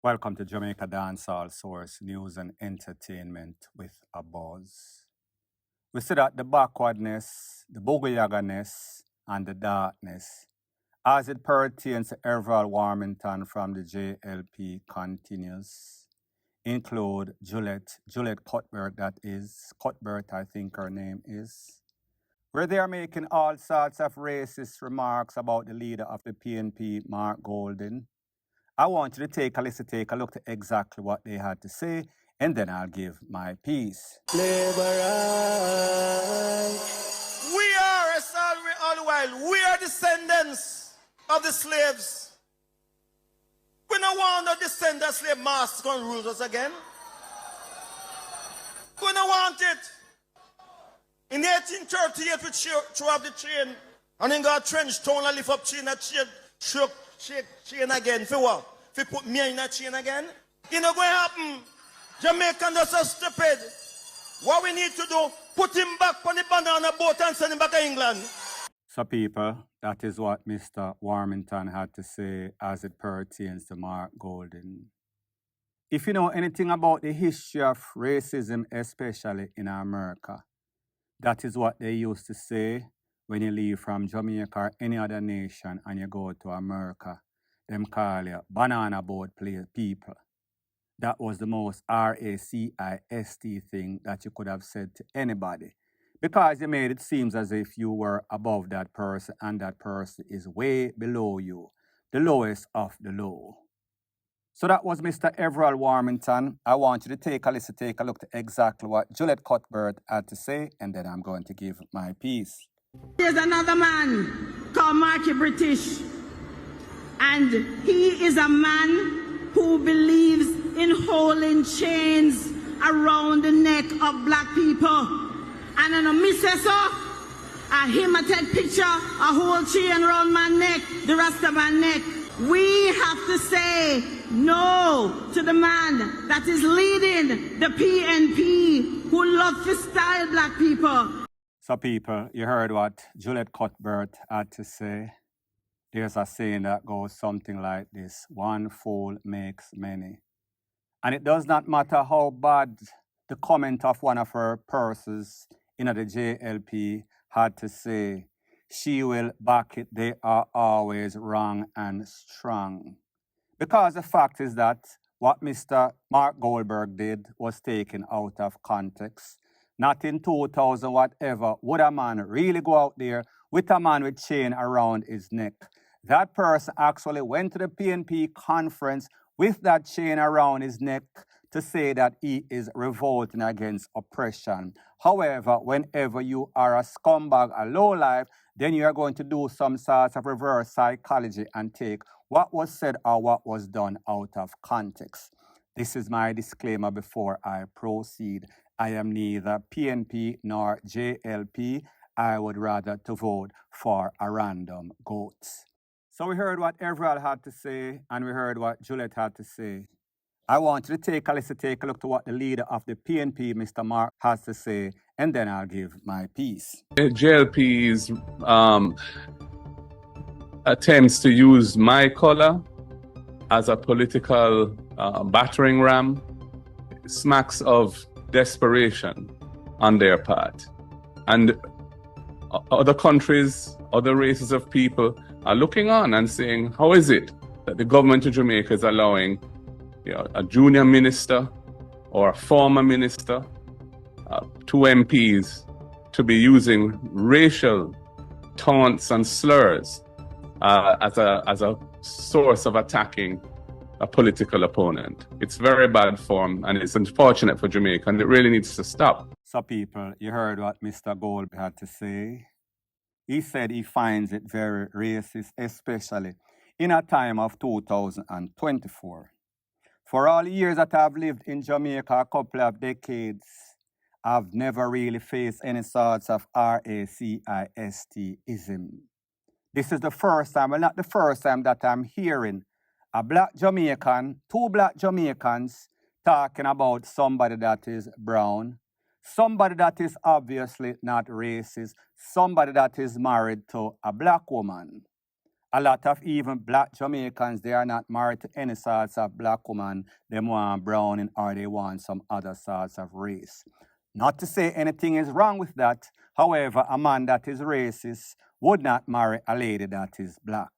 Welcome to Jamaica Dancehall Source News and Entertainment with a Buzz. We see that the backwardness, the boogie and the darkness, as it pertains to Everald Warmington from the JLP continues, include Julliette Cuthbert, that is, Cuthbert, I think her name is, where they are making all sorts of racist remarks about the leader of the PNP, Mark Golden. I want you to take a listen, take a look at exactly what they had to say, and then I'll give my piece. Labor We are, as all the while, we are descendants of the slaves. We don't want no descendant slave masters going to rule us again. We don't want it. In 1838, we threw up the chain, and then got trench town and lift up chain and shake chain again. For what? For put me in a chain again? It not going to happen. Jamaicans are so stupid. What we need to do, put him back on the banana boat and send him back to England. So people, that is what Mr. Warmington had to say as it pertains to Mark Golden. If you know anything about the history of racism, especially in America, that is what they used to say when you leave from Jamaica or any other nation and you go to America. Them call you banana boat people. That was the most racist thing that you could have said to anybody, because you made it seem as if you were above that person and that person is way below you, the lowest of the low. So that was Mr. Everald Warmington. I want you to take a listen, take a look at exactly what Julliette Cuthbert had to say, and then I'm going to give my piece. There's another man called Marky British, and he is a man who believes in holding chains around the neck of black people. And in a missus him a take picture, a whole chain around my neck, the rest of my neck. We have to say no to the man that is leading the PNP, who love to style black people. So people, you heard what Julliette Cuthbert had to say. There's a saying that goes something like this: one fool makes many. And it does not matter how bad the comment of one of her persons in the JLP had to say, she will back it. They are always wrong and strong. Because the fact is that what Mr. Mark Goldberg did was taken out of context. Not in 2000, whatever, would a man really go out there with a man with chain around his neck? That person actually went to the PNP conference with that chain around his neck to say that he is revolting against oppression. However, whenever you are a scumbag, a lowlife, then you are going to do some sort of reverse psychology and take what was said or what was done out of context. This is my disclaimer before I proceed. I am neither PNP nor JLP. I would rather to vote for a random goat. So we heard what Everald had to say, and we heard what Julliette had to say. I want you to take a listen, take a look to what the leader of the PNP, Mr. Mark, has to say, and then I'll give my piece. JLP's attempts to use my color as a political battering ram smacks of desperation on their part. And other countries, other races of people are looking on and saying, how is it that the government of Jamaica is allowing a junior minister or a former minister, two MPs, to be using racial taunts and slurs as a source of attacking a political opponent? It's very bad form, and it's unfortunate for Jamaica, and it really needs to stop. So people, you heard what Mr. Gold had to say. He said he finds it very racist, especially in a time of 2024. For all the years that I've lived in Jamaica, a couple of decades, I've never really faced any sorts of racism. This is the first time, well, not the first time, that I'm hearing a black Jamaican, two black Jamaicans talking about somebody that is brown, somebody that is obviously not racist, somebody that is married to a black woman. A lot of even black Jamaicans, they are not married to any sorts of black woman. They want browning or they want some other sorts of race. Not to say anything is wrong with that. However, a man that is racist would not marry a lady that is black.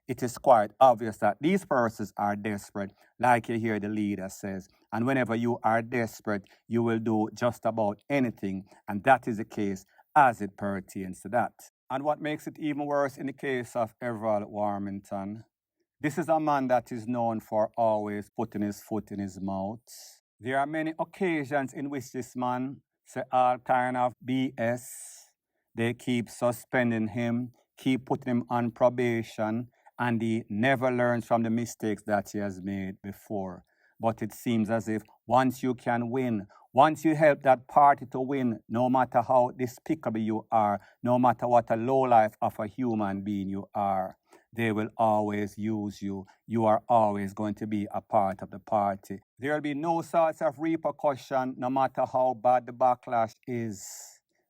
It is quite obvious that these persons are desperate, like you hear the leader says. And whenever you are desperate, you will do just about anything. And that is the case as it pertains to that. And what makes it even worse in the case of Everald Warmington, this is a man that is known for always putting his foot in his mouth. There are many occasions in which this man say all kind of BS. They keep suspending him, keep putting him on probation, and he never learns from the mistakes that he has made before. But it seems as if once you can win, once you help that party to win, no matter how despicable you are, no matter what a lowlife of a human being you are, they will always use you. You are always going to be a part of the party. There will be no sorts of repercussion, no matter how bad the backlash is.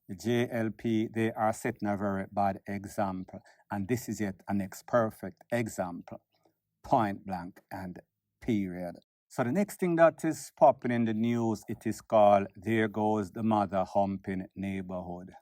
The JLP, they are setting a very bad example. And this is yet a next perfect example. Point blank and period. So the next thing that is popping in the news, it is called There Goes the Mother Humping Neighborhood.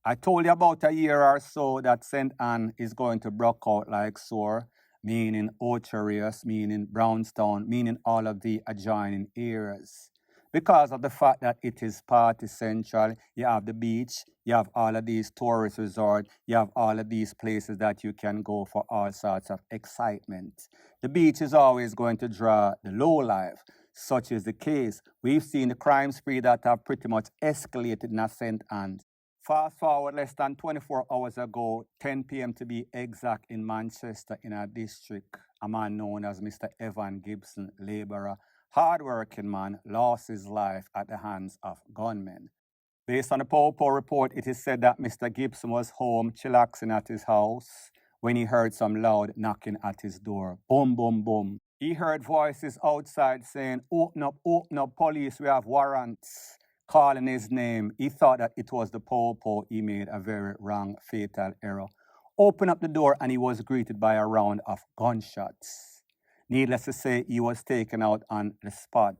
I told you about a year or so that St. Anne is going to break out like sore, meaning Ocherius, meaning Brownstown, meaning all of the adjoining areas. Because of the fact that it is party central, you have the beach, you have all of these tourist resorts, you have all of these places that you can go for all sorts of excitement. The beach is always going to draw the low life. Such is the case. We've seen the crime spree that have pretty much escalated in St. Anne. Fast forward less than 24 hours ago, 10 p.m. to be exact, in Manchester, in our district, a man known as Mr. Evan Gibson, labourer, hard-working man, lost his life at the hands of gunmen. Based on the Popo report, it is said that Mr. Gibson was home chillaxing at his house when he heard some loud knocking at his door. Boom, boom, boom. He heard voices outside saying, open up, police, we have warrants. Calling his name, he thought that it was the Popo. He made a very wrong, fatal error. Opened up the door and he was greeted by a round of gunshots. Needless to say, he was taken out on the spot.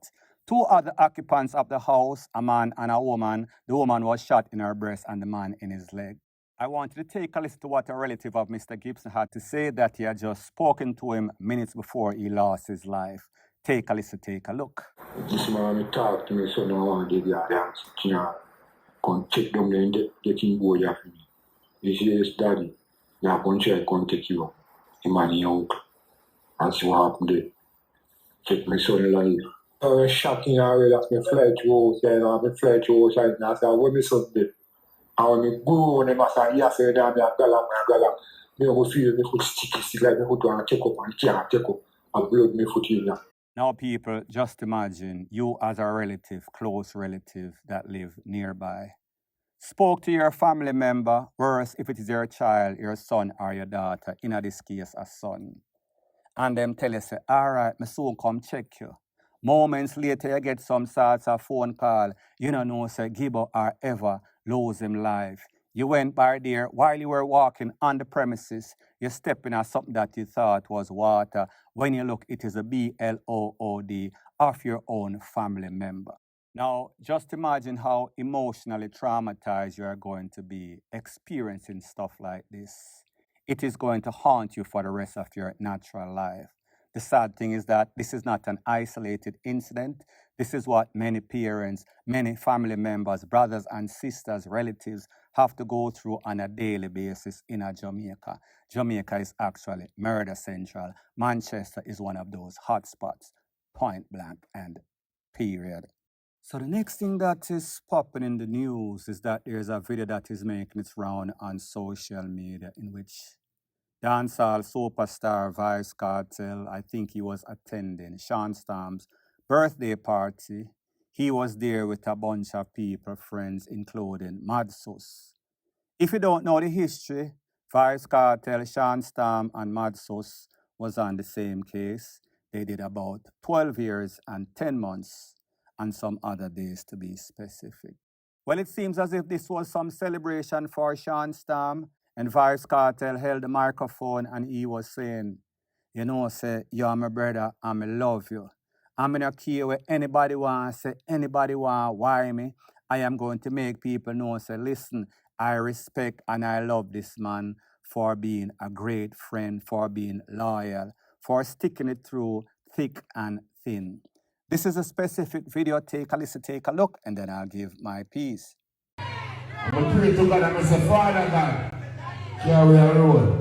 Two other occupants of the house, a man and a woman, the woman was shot in her breast and the man in his leg. I wanted to take a listen to what a relative of Mr. Gibson had to say, that he had just spoken to him minutes before he lost his life. Take a listen, take a look. This man talk to me, so now I want to get dance. Come check down there and get him go here for me. He says, Daddy, you are going to try to take you, him and your uncle, and see what happened there. Check my son alive. I was shocking already that my flight was outside, and my flight was outside, and I said, where my son there? And when I go, and I said, yes, I said, I'm galang. I go feel my foot sticky, like my foot want to check up, and can't check up, and blood my foot in there. Now, people, just imagine you as a relative, close relative that live nearby, spoke to your family member, worse if it is your child, your son or your daughter, in this case, a son. And them tell you, say, all right, me soon come check you. Moments later, you get some sorts of phone call. You don't know, say, Gibbo or ever lose him life. You went by there while you were walking on the premises. You step in at something that you thought was water. When you look, it is a BLOOD of your own family member. Now, just imagine how emotionally traumatized you are going to be experiencing stuff like this. It is going to haunt you for the rest of your natural life. The sad thing is that this is not an isolated incident. This is what many parents, many family members, brothers and sisters, relatives have to go through on a daily basis in Jamaica. Jamaica is actually murder central. Manchester is one of those hotspots, point blank and period. So the next thing that is popping in the news is that there's a video that is making its round on social media in which Dancehall superstar Vybz Kartel, I think he was attending Shawn JLP'S birthday party. He was there with a bunch of people, friends, including Madsus. If you don't know the history, Vybz Kartel, Shawn JLP, and Madsus was on the same case. They did about 12 years and 10 months, and some other days to be specific. Well, it seems as if this was some celebration for Shawn JLP. And Vybz Kartel held the microphone and he was saying, you know, say, you're my brother and I love you. I'm not care what anybody want, say, anybody want, why me? I am going to make people know, say, listen, I respect and I love this man for being a great friend, for being loyal, for sticking it through thick and thin. This is a specific video. Take a listen, take a look, and then I'll give my piece. I'm going to pray to God and I say, Father God, carry a road.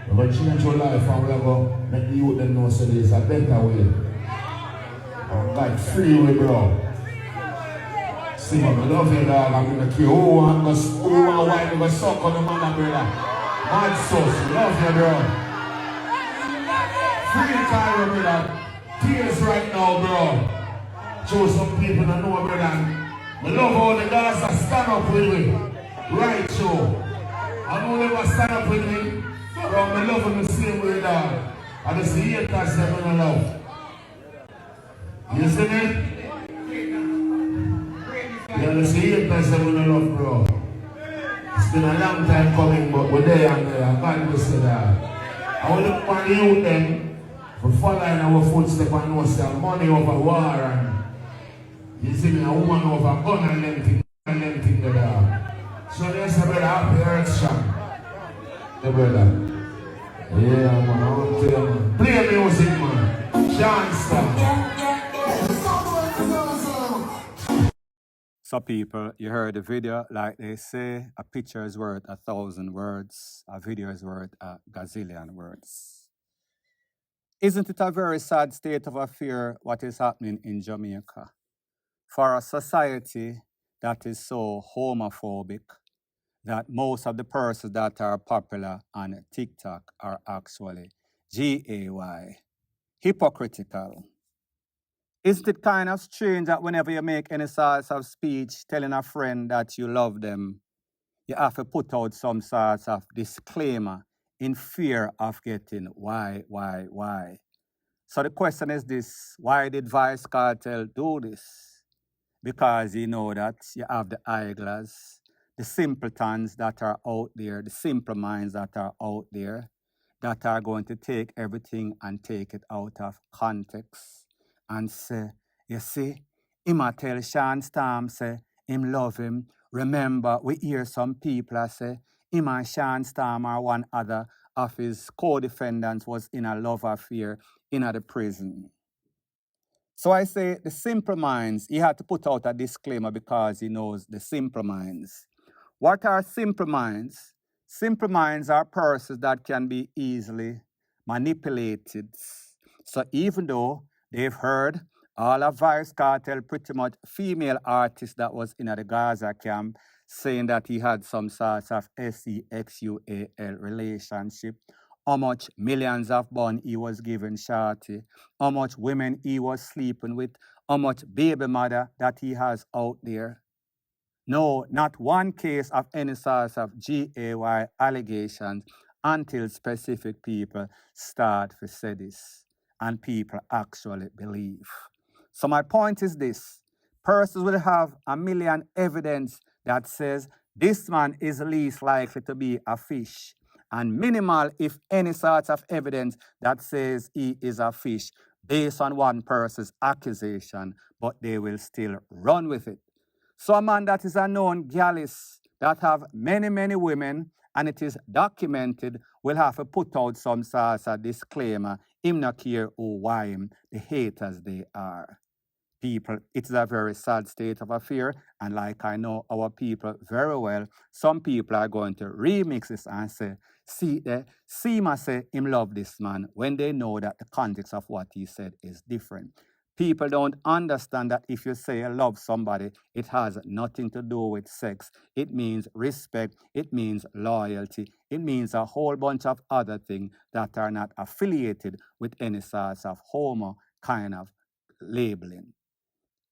We're going to change your life and we're going to make the youth them know so there's a better way. And God, free way, bro. See, I love you, dog. I'm going to kill who want to why I'm going to suck on the man, brother. Mad sauce, love you, bro. Free Cairo, brother. Tears right now, bro. Show some people that know, brother. I love all the guys that stand up with me. Right, show. I know they must stand up with me. Bro, I love them the same way, dog. I just see haters that I love. You see me? Yeah, I see haters that I love, bro. It's been a long time coming, but we're there and there. I can't just say that. I want to look on you then for following our footsteps and know say money over war and you see me, a woman over gun and them thing there. So there's a brother happy earth shot. The brother. Yeah, man, I want to tell you, man. Play music, man. Shawn So people, you heard the video, like they say, a picture is worth 1,000 words, a video is worth a gazillion words. Isn't it a very sad state of affairs what is happening in Jamaica? For a society that is so homophobic, that most of the persons that are popular on TikTok are actually GAY, hypocritical. Isn't it kind of strange that whenever you make any sort of speech telling a friend that you love them, you have to put out some sort of disclaimer in fear of getting why? So the question is this, why did Vybz Kartel do this? Because you know that you have the idlers, the simpletons that are out there, the simple minds that are out there, that are going to take everything and take it out of context and say, you see, him a tell Shawn Storm, say, him love him. Remember, we hear some people say, him and Shawn Storm or one other of his co-defendants was in a love affair in the prison. So I say the simple minds, he had to put out a disclaimer because he knows the simple minds. What are simple minds? Simple minds are persons that can be easily manipulated. So even though they've heard all of Vybz Kartel, pretty much female artists that was in the Gaza camp, saying that he had some sort of sexual relationship, how much millions of bun he was giving Shorty, how much women he was sleeping with, how much baby mother that he has out there. No, not one case of any sort of GAY allegations until specific people start to say this and people actually believe. So my point is this, persons will have a million evidence that says this man is least likely to be a fish, and minimal, if any, sort of evidence that says he is a fish based on one person's accusation, but they will still run with it. So a man that is a known gallus, that have many, many women, and it is documented, will have to put out some sort of disclaimer, him not care who, why him, the haters they are. People, it's a very sad state of affairs, and like I know our people very well, some people are going to remix this and say, see ma say him love this man, when they know that the context of what he said is different. People don't understand that if you say you love somebody, it has nothing to do with sex. It means respect, it means loyalty, it means a whole bunch of other things that are not affiliated with any sort of homo kind of labeling.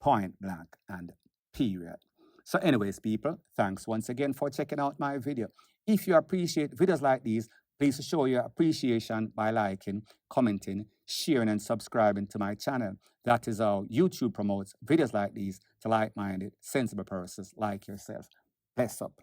Point blank and period. So anyways, people, thanks once again for checking out my video. If you appreciate videos like these, please show your appreciation by liking, commenting, sharing, and subscribing to my channel. That is how YouTube promotes videos like these to like-minded, sensible persons like yourself. Bless up.